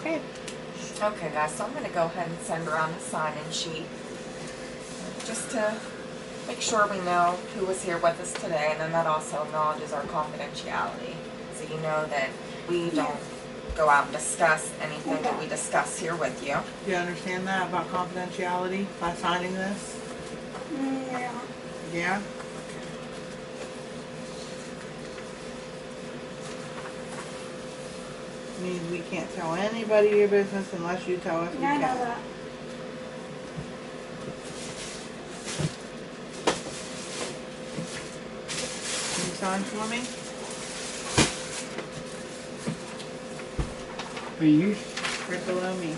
Okay. Okay, guys, so I'm going to go ahead and send around the sign-in sheet just to make sure we know who was here with us today, and then that also acknowledges our confidentiality. So you know that we don't go out and discuss anything that we discuss here with you. Do you understand that about confidentiality by signing this? Yeah. Yeah? Means we can't tell anybody your business unless you tell us we Yeah, I know can. that. Can you sign for me? Are you? Right below me.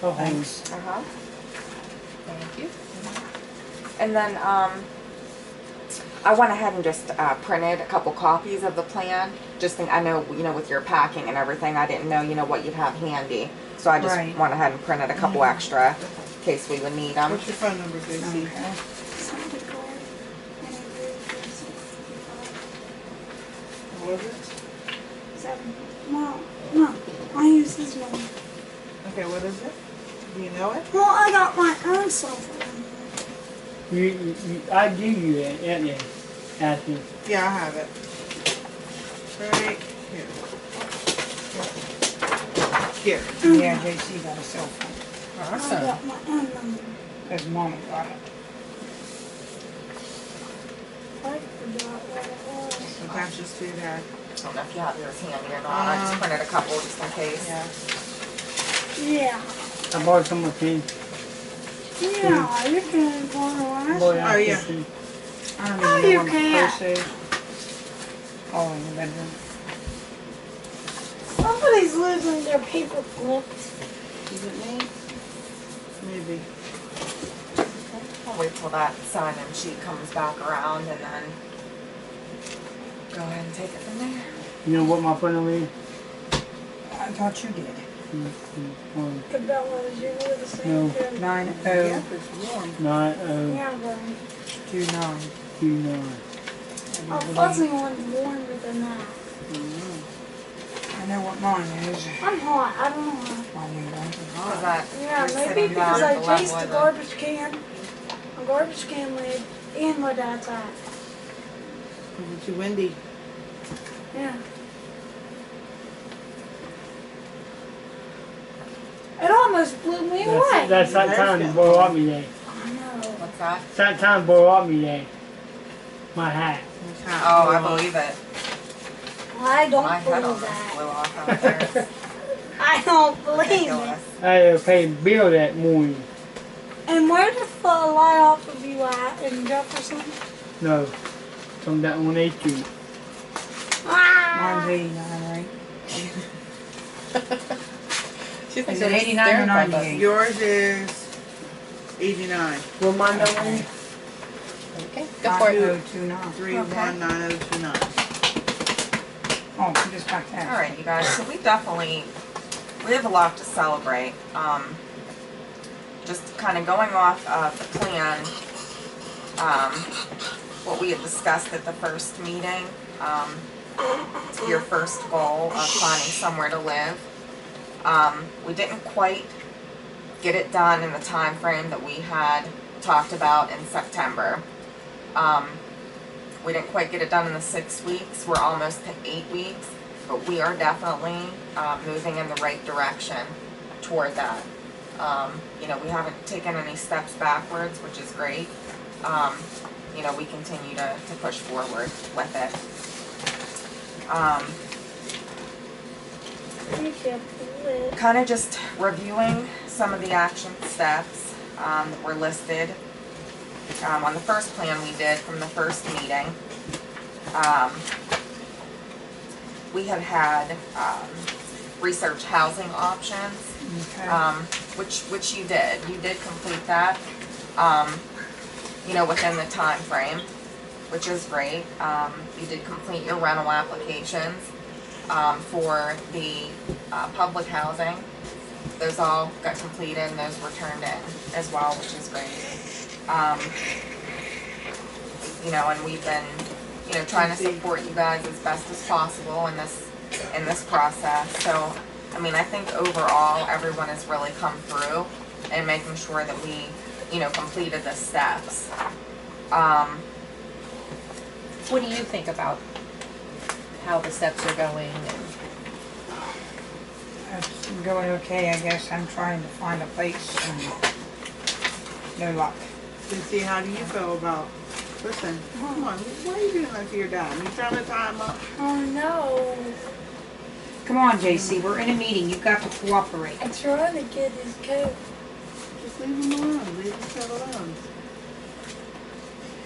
Oh, Thanks. Uh-huh. Thank you. And then I went ahead and just printed a couple copies of the plan. Just think, I know, you know, with your packing and everything, I didn't know, you know, what you'd have handy. So I just Right. went ahead and printed a couple extra in case we would need them. What's your phone number, JC? Sign the card. And agree to 65. What was it? 7. No. I use his number. Okay, what is it? Do you know it? Well, I got my own cell phone. I give you that, didn't you? Asking. Yeah, I have it. Right here. Here. Yeah, JC got a cell phone. I Awesome. got my own number. Because Mama got it. I forgot what it was. Sometimes just do that. I don't know if you have yours handy or not. I just printed a couple just in case. Yeah. Yeah. I borrowed some of his. Yeah, you can go on. Boy, Oh, yeah. I don't Oh, even you know where my can't. purse is. Oh, in the bedroom. Somebody's losing their paper clips. Is it me? Maybe. I'll wait till that sign-in sheet comes back around and then go ahead and take it from there. You know what my phone number is? I thought you did. Cabela, is you know the same No. thing? 9029. Yeah, it's warm. 9029. Yeah, but a fuzzy one's warmer than that. I know what mine is. I'm hot. I don't know why. Mine ain't going. Because that, Yeah, you're maybe sitting because down I at the chased level the of garbage can. A garbage can lid in my dad's hat. It's too windy. Yeah. It almost blew me away. That's that time to blow up me there. I know. What's that? It's that time to blow up me there. My hat. Oh, I believe it. I don't My head believe almost that. blew off out there. I don't believe it. Ridiculous. I had to pay a bill that morning. And where did the light off of you at? In Jefferson? No. From that 1 Street. Ah! Mine's 89, right? She thinks Is it you're 89 or hysterical, but- 98? Yours is 89. What my number is? Okay, go for it. 9029. 319029. Oh, you just got that. All right, you guys. So we have a lot to celebrate. Just kind of going off of the plan, what we had discussed at the first meeting, your first goal of finding somewhere to live. We didn't quite get it done in the time frame that we had talked about in September. We didn't quite get it done in the 6 weeks. We're almost to 8 weeks, but we are definitely moving in the right direction toward that. You know, we haven't taken any steps backwards, which is great. You know, we continue to push forward with it. Kind of just reviewing some of the action steps that were listed on the first plan we did from the first meeting. We had research housing options, Okay. which you did. You did complete that, you know, within the time frame, which is great. You did complete your rental applications for the public housing. Those all got completed and those were turned in as well, which is great. You know, and we've been, you trying to support you guys as best as possible in this process. So, I mean, I think overall everyone has really come through and making sure that we, completed the steps. What do you think about how the steps are going? It's going okay, I guess. I'm trying to find a place and no luck. JC, how do you feel about, listen, come on, why are you doing that to your dad? You trying to tie him up? Oh no. Come on, JC, we're in a meeting. You've got to cooperate. I'm trying to get his coat. Just leave him alone, leave his kid alone.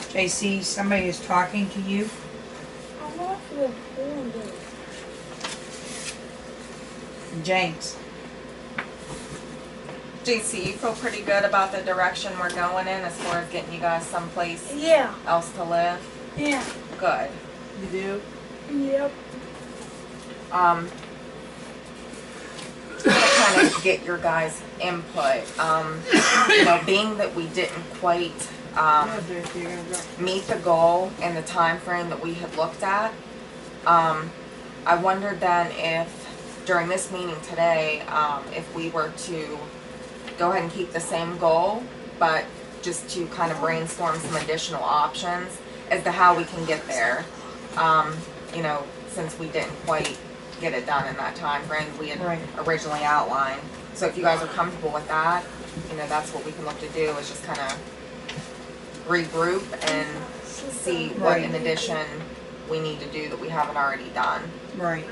JC, somebody is talking to you. I'm off the window. James. JC, you feel pretty good about the direction we're going in as far as getting you guys someplace Yeah. else to live? Yeah. Good. You do? Yep. To kind of get your guys' input. Being that we didn't quite Yeah, JC, you're gonna drop. meet the goal and the time frame that we had looked at, I wondered then if during this meeting today, if we were to go ahead and keep the same goal, but just to kind of brainstorm some additional options as to how we can get there. Since we didn't quite get it done in that time frame we had Right. originally outlined. So if you guys are comfortable with that, that's what we can look to do, is just kind of regroup and see what Right. in addition we need to do that we haven't already done. Right.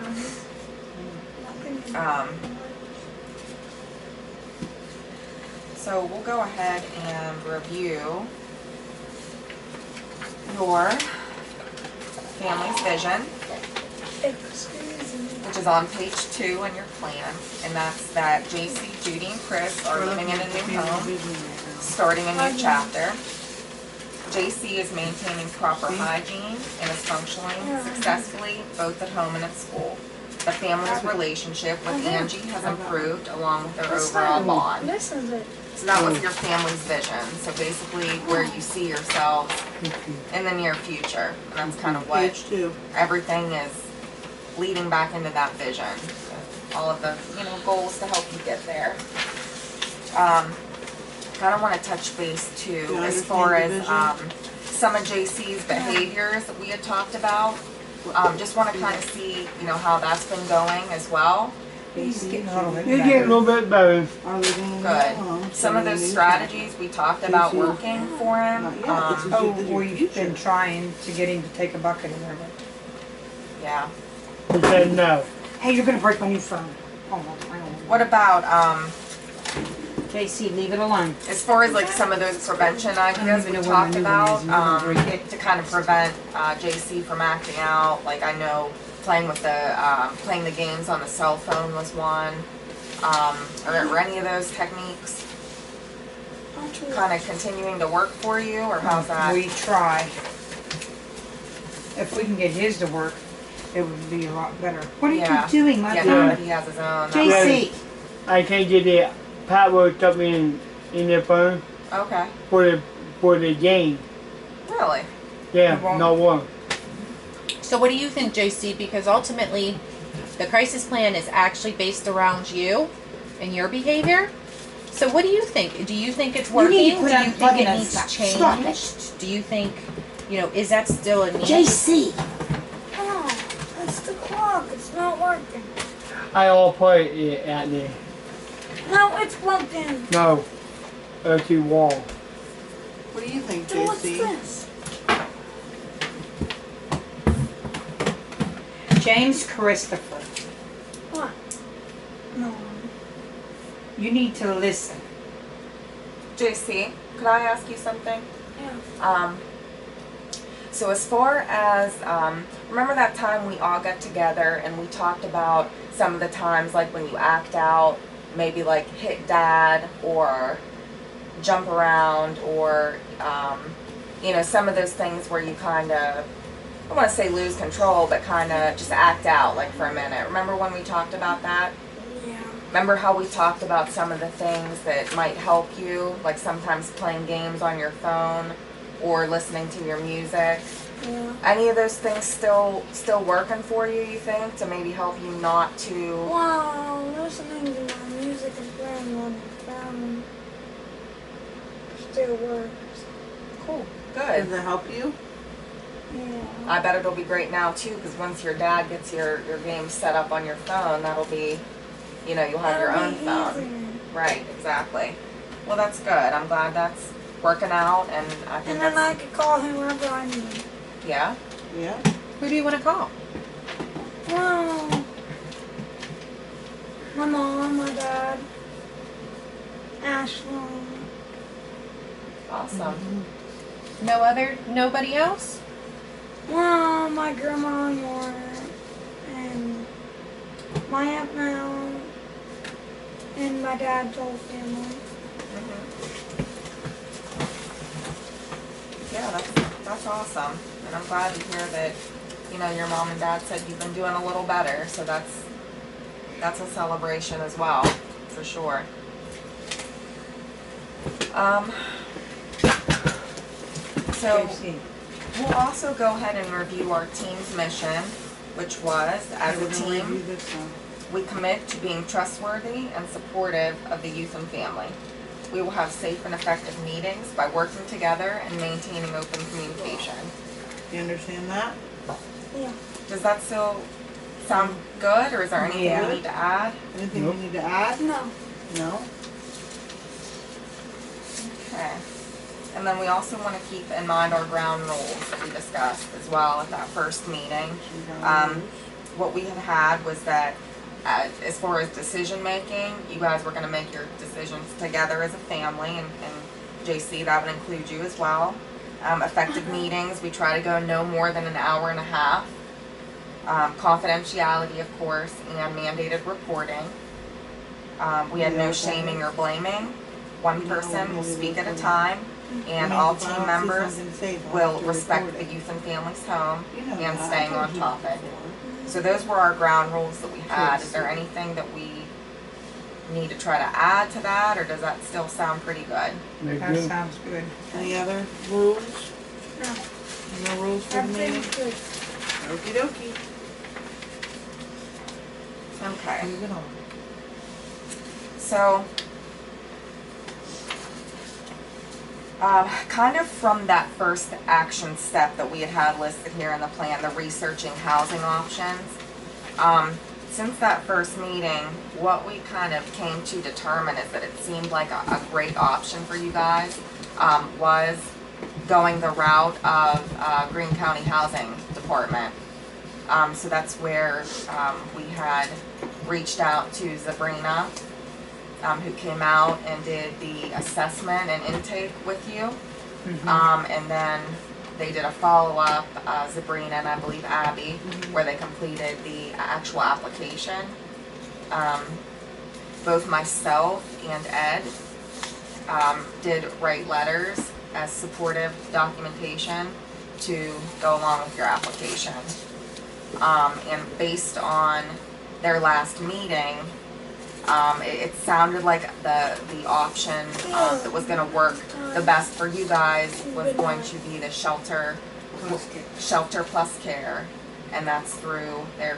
So we'll go ahead and review your family's vision, Excuse me. which is on page 2 in your plan, and that's that JC, Judy, and Chris are living in a new home, starting a new chapter. JC is maintaining proper hygiene and is functioning successfully both at home and at school. The family's relationship with Angie has improved along with their overall bond. This is it. So that was your family's vision. So basically where you see yourselves in the near future. And that's kind of what Page 2. everything is leading back into that vision. All of the, goals to help you get there. Kind of want to touch base too You as far as understand the some of JC's behaviors that we had talked about. Just want to kind of see, how that's been going as well. He's getting a little bit You get a better. little bit better. Are living in Good. their home, Some of those starting a new strategies we talked about working for him. Not yet. This is Oh, your we've future. been trying to get him to take a bucket of water. Yeah. He said no. Hey, you're gonna break my new phone. Hold on, hang on. What about JC, leave it alone. as far as like some of those prevention ideas we even know where talked my new one about is, and you're gonna break it. to kind of prevent JC from acting out? Like I know playing the games on the cell phone was one. Are any of those techniques kind of continuing to work for you, or how's that? We try. If we can get his to work, it would be a lot better. What are Yeah. you doing, my Yeah, God? now that he has his own. JC, I can't get the password up in the phone Okay. for the game. Really? Yeah, It won't. no one. So what do you think, JC? Because ultimately, the crisis plan is actually based around you and your behavior. So what do you think? Do you think it's You working? need to put do on you think plug-in it and needs stop. changed? Stop it. Do you think, is that still a need? JC. Oh, it's the clock. It's not working. I all play it out there. No, it's plugged in. No. To wall. What do you think, Then what's JC? this? James Christopher, What? No. You need to listen. JC, could I ask you something? Yeah. So as far as, remember that time we all got together and we talked about some of the times like when you act out, maybe like hit dad or jump around or, some of those things where you kind of, I don't want to say lose control, but kind of just act out like for a minute. Remember when we talked about that? Yeah. Remember how we talked about some of the things that might help you, like sometimes playing games on your phone or listening to your music? Yeah. Any of those things still working for you, you think, to maybe help you not to? Wow, listening to my music and playing on the phone still works. Cool. Does Good. it help you? Yeah. I bet it'll be great now too, because once your dad gets your game set up on your phone, that'll be, you know, you'll have your own That'll be phone. easier. Right, exactly. Well, that's good. I'm glad that's working out, and I think And then I that's, could call whoever I need. yeah. Yeah. Who do you want to call? Well, my mom, my dad, Ashley. Awesome. Nobody else? Well, my grandma and Laura, and my Aunt Mel, and my dad's whole family. Yeah, that's awesome, and I'm glad to hear that. You know, your mom and dad said you've been doing a little better, so that's a celebration as well, for sure. So JC. we'll also go ahead and review our team's mission, which was, as a We're gonna review team, this one. we commit to being trustworthy and supportive of the youth and family. We will have safe and effective meetings by working together and maintaining open communication. You understand that? Yeah. Does that still sound good, or is there anything Yeah. we need to add? Anything Nope. we need to add? No. No? Okay. And then we also want to keep in mind our ground rules that we discussed as well at that first meeting. What we had was that as far as decision making, you guys were going to make your decisions together as a family, and JC, that would include you as well. Effective meetings, we try to go no more than an hour and a half. Confidentiality, of course, and mandated reporting. We had no shaming or blaming. One person will speak at a time, and all team members will respect the youth and families home and staying on topic. So those were our ground rules that we had. Is there anything that we need to try to add to that, or does that still sound pretty good? Make That good. sounds good. Any other rules? No. No rules for the meeting? Everything's good. Okie dokie. Okay. Moving on. So, kind of from that first action step that we had listed here in the plan, the researching housing options, since that first meeting, what we kind of came to determine is that it seemed like a great option for you guys was going the route of Greene County Housing Department. So that's where we had reached out to Sabrina, who came out and did the assessment and intake with you. And then they did a follow-up, Sabrina and I believe Abby, where they completed the actual application. Both myself and Ed did write letters as supportive documentation to go along with your application. And based on their last meeting, it sounded like the option that was going to work the best for you guys was going to be the shelter plus care, and that's through their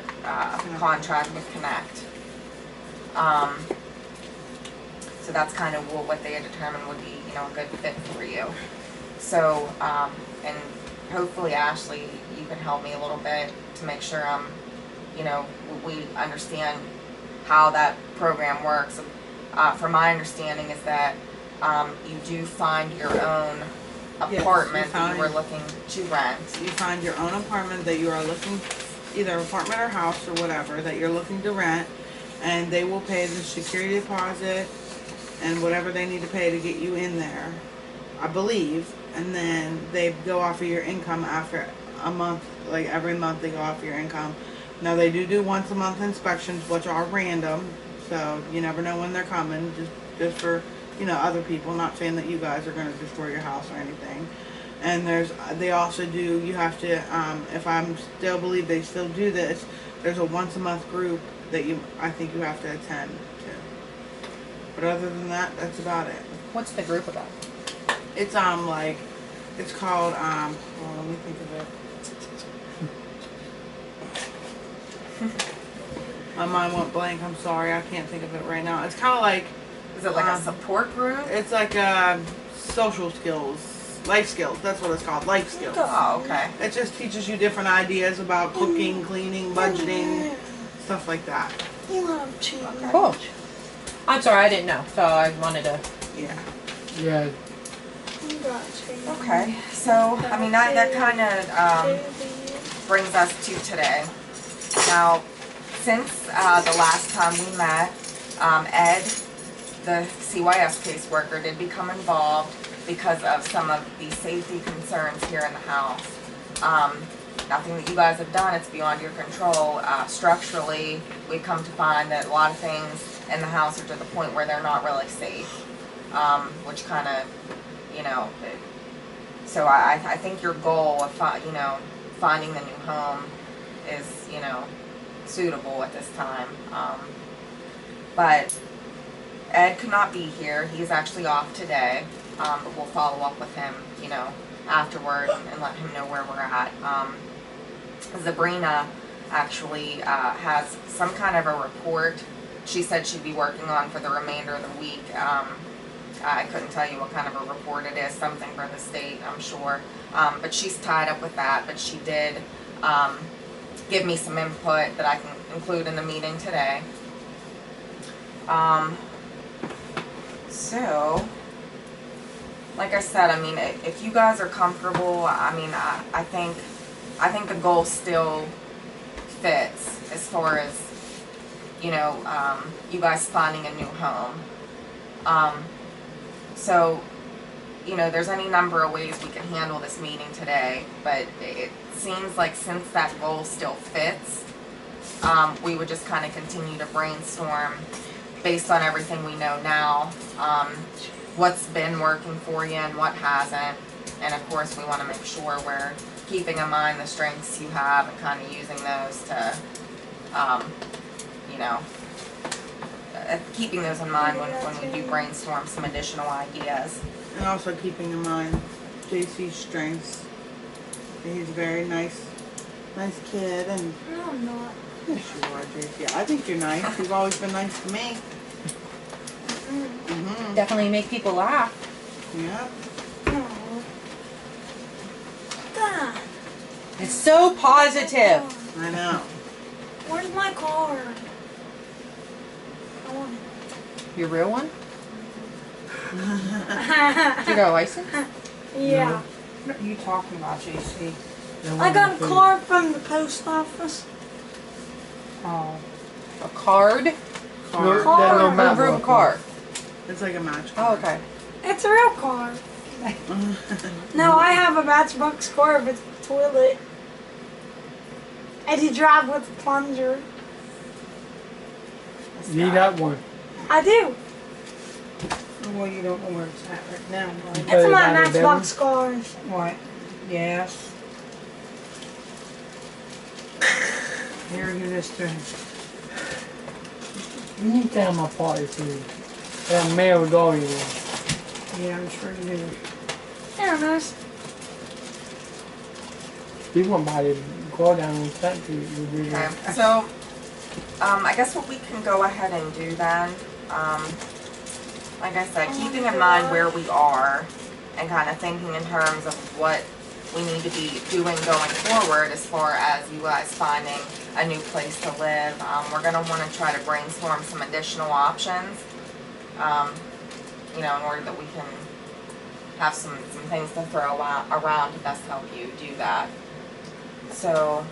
contract with Connect. So that's kind of what they had determined would be, you know, a good fit for you. So, and hopefully, Ashley, you can help me a little bit to make sure you know, we understand how that program works. From my understanding is that you do find your own apartment that you were looking to rent. You find your own apartment that you are looking, either apartment or house or whatever, that you're looking to rent, and they will pay the security deposit and whatever they need to pay to get you in there, I believe, and then they go off of your income after a month, like every month they go off your income. Now they do once a month inspections, which are random, so you never know when they're coming, just for, you know, other people, not saying that you guys are going to destroy your house or anything. And they also do, you have to, if I'm still believe they still do this, there's a once a month group that I think you have to attend to. But other than that, that's about it. What's the group about? It's it's called let me think of it. My mind went blank. I'm sorry. I can't think of it right now. It's kind of like, Is it like a support group? it's like social skills, life skills. That's what it's called, life skills. Oh, okay. It just teaches you different ideas about cooking, cleaning, budgeting, stuff like that. You love cheese. Cool. I'm sorry, I didn't know, so I wanted to. Yeah. Yeah, You got cheese. Okay. So, I mean, that kind of brings us to today. Now, since the last time we met, Ed, the CYS caseworker, did become involved because of some of the safety concerns here in the house. Nothing that you guys have done, it's beyond your control. Structurally, we've come to find that a lot of things in the house are to the point where they're not really safe, which kind of, you know, so I think your goal of, finding the new home is, suitable at this time. But Ed could not be here. He's actually off today, but we'll follow up with him, afterward and let him know where we're at. Sabrina actually has some kind of a report she said she'd be working on for the remainder of the week. I couldn't tell you what kind of a report it is, something for the state, I'm sure. But she's tied up with that, but she did give me some input that I can include in the meeting today. So, like I said, I mean, if you guys are comfortable, I mean, I think the goal still fits as far as, you guys finding a new home. So, there's any number of ways we can handle this meeting today, but it seems like since that goal still fits, we would just kind of continue to brainstorm based on everything we know now, what's been working for you and what hasn't. And of course, we want to make sure we're keeping in mind the strengths you have and kind of using those to, keeping those in mind when we do brainstorm some additional ideas. And also keeping in mind JC's strengths. He's a very nice kid, and No, I'm not. yes, you are, JC. I think you're nice. You've always been nice to me. Mm-hmm. Definitely make people laugh. Yeah. No. Dad. It's so positive. I know. Where's my car? I want Your real one? it. You got a license? Yeah. What are you talking about, JC? I got a card from the post office. Oh, A card? Car. Car. no Or a matter group what. card? It's like a match. Oh, okay. It's a real car. No, I have a Matchbox car with a toilet. And you drive with a plunger. You got one. I do. well, you don't know where it's at right now, right? It's Play my by the Matchbox cars. What? Yes. Here, give this to him. You need to have my party too. That male doggy one. Yeah, I'm sure you do. Yeah, nice. You want by to go down and thank you. You do Okay, that. so, I guess what we can go ahead and do then, like I said, keeping in mind where we are and kind of thinking in terms of what we need to be doing going forward as far as you guys finding a new place to live. We're going to want to try to brainstorm some additional options, in order that we can have some things to throw around to best help you do that. So,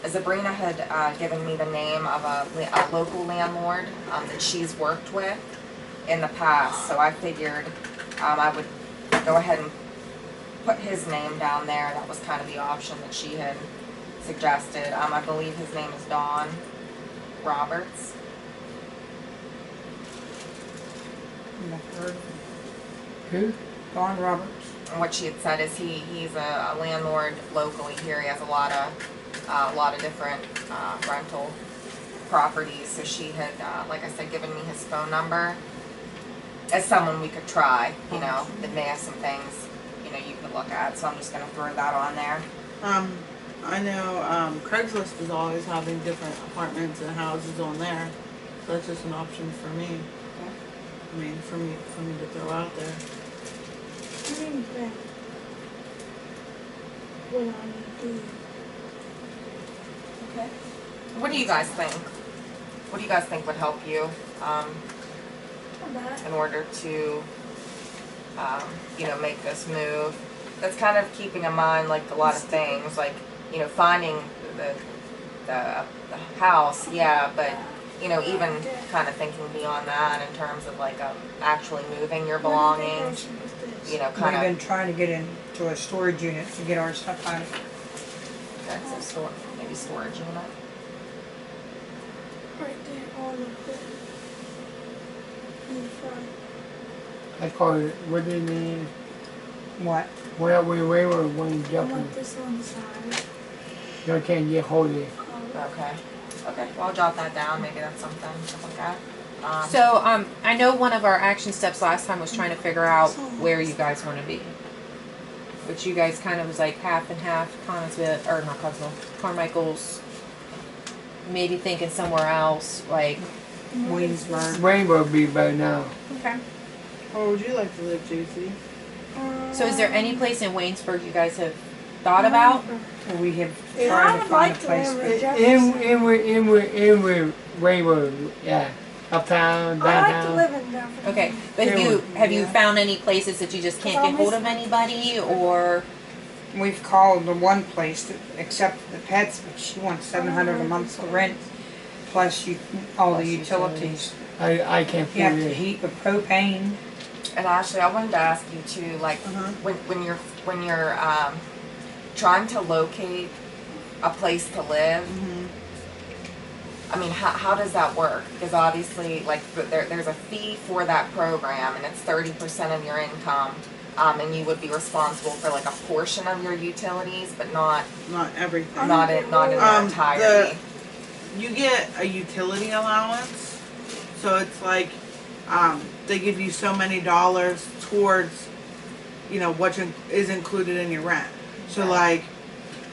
Sabrina had given me the name of a local landlord that she's worked with in the past, so I figured I would go ahead and put his name down there. That was kind of the option that she had suggested. I believe his name is Don Roberts. Never heard of him. Who? Don Roberts. And what she had said is he's a landlord locally here. He has a lot of different rental properties. So she had, like I said, given me his phone number as someone we could try. That may have some things you could look at. So I'm just gonna throw that on there. I know Craigslist is always having different apartments and houses on there. So that's just an option for me. I mean, for me to throw out there. I mean, but what I need to do. Okay. What do you guys think? What do you guys think would help you in order to, make this move? That's kind of keeping in mind like a lot of things, like finding the house, yeah, but even kind of thinking beyond that in terms of like actually moving your belongings, We've kind been of. trying to get into a storage unit to get our stuff out of. Okay, so maybe storage unit. Right there, all of it. In the front. I call it, what do you mean? What? Where we were when you I jump in, want this on the side. you can't get hold of it. Okay. Okay. Well, I'll jot that down. Maybe that's something to look at. So, I know one of our action steps last time was trying to figure out where you guys want to be. Which you guys kind of was like half and half, Carmichael's, maybe thinking somewhere else, like. Williamsburg. Rainbow would be better now. Okay. Where would you like to live, JC? So is there any place in Waynesburg you guys have thought about? We have Yeah, tried I to would find like a to place. live but- in Jefferson. In Rainbow, yeah. Uptown, I like to downtown. live in Jefferson. Okay, but have you found any places that you just can't get hold of anybody, or? We've called the one place to accept the pets, but she wants $700 a month for rent, plus all the utilities. I can't You have afford to it. heat with propane. And Ashley, I wanted to ask you too, like when you're trying to locate a place to live. I mean, how does that work? Because obviously, like there's a fee for that program, and it's 30% of your income, and you would be responsible for like a portion of your utilities, but not Not everything. not in their entirety. You get a utility allowance, so it's like they give you so many dollars towards, what is included in your rent. So Right. like,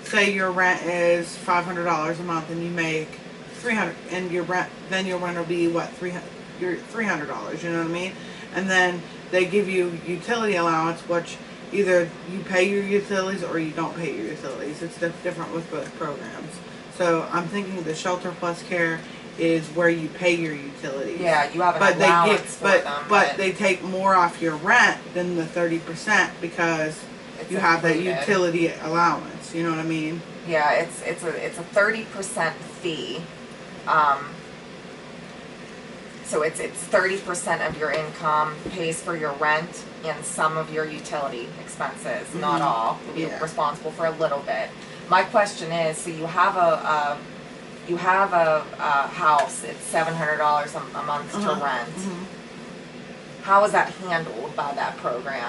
say your rent is $500 a month, and you make 300, and your rent will be what, $300. You know what I mean? And then they give you utility allowance, which either you pay your utilities or you don't pay your utilities. It's different with both programs. So I'm thinking the Shelter Plus Care is where you pay your utilities. Yeah, you have an But allowance for them, but they take more off your rent than the 30% because it's you have that included. utility allowance. You know what I mean? Yeah, it's a 30% fee. So it's 30% of your income pays for your rent and some of your utility expenses, not all. You'll be Yeah. responsible for a little bit. My question is, so you have a house, it's $700 a month to rent. How is that handled by that program?